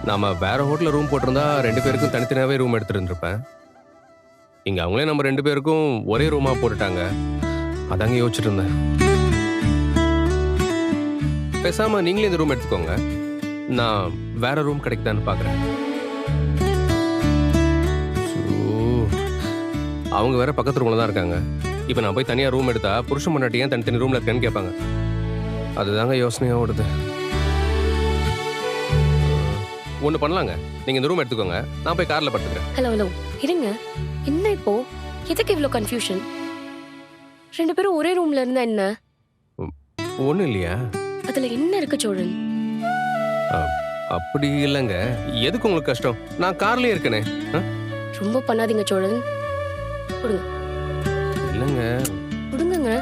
நாம வேற ஹோட்டல்ல ரூம் போட்டிருந்தா 2 பேருக்கும் தனித்தனியாவே ரூம் எடுத்துட்டு இருந்திருப்பேன். இங்க அவங்களே நம்ம 2 பேருக்கும் ஒரே ரூமா போட்டுட்டாங்க. அதாங்க யோசிச்சுட்டு இருந்தேன். பேசாம நீங்களே இந்த ரூம் எடுத்துக்கோங்க. நான் வேற ரூம் கிடைக்குதான்னு பாக்குறேன். அவங்க வேற பக்கத்து ரூம்ல தான் இருக்காங்க. இப்ப நான் போய் தனியா ரூம் எடுத்தா புருஷன் பொண்டாட்டி ஏன் தனித்தனி ரூம்ல இருக்கேன்னு கேட்பாங்க. அதுதாங்க யோசனையா ஓடுது. ஒண்ணு பண்ணலாங்க. நீங்க இந்த ரூம் எடுத்துக்கோங்க. நான் போய் கார்ல படுத்துக்கிறேன். ஹலோ இருங்க. என்ன இப்போ எதுக்கு இவ்ளோ கன்ஃபியூஷன்? 2 பேரும் ஒரே ரூம்ல இருந்தா என்ன? ஒண்ணும் இல்லையா? அதுல என்ன இருக்கு சோழன்? அப்படி இல்லைங்க. எதுக்கு உங்களுக்கு கஷ்டம்? நான் கார்லயே இருக்கனே. ரொம்ப பண்ணாதீங்க சோழன். கொடுங்க. இல்லைங்க. கொடுங்கங்க.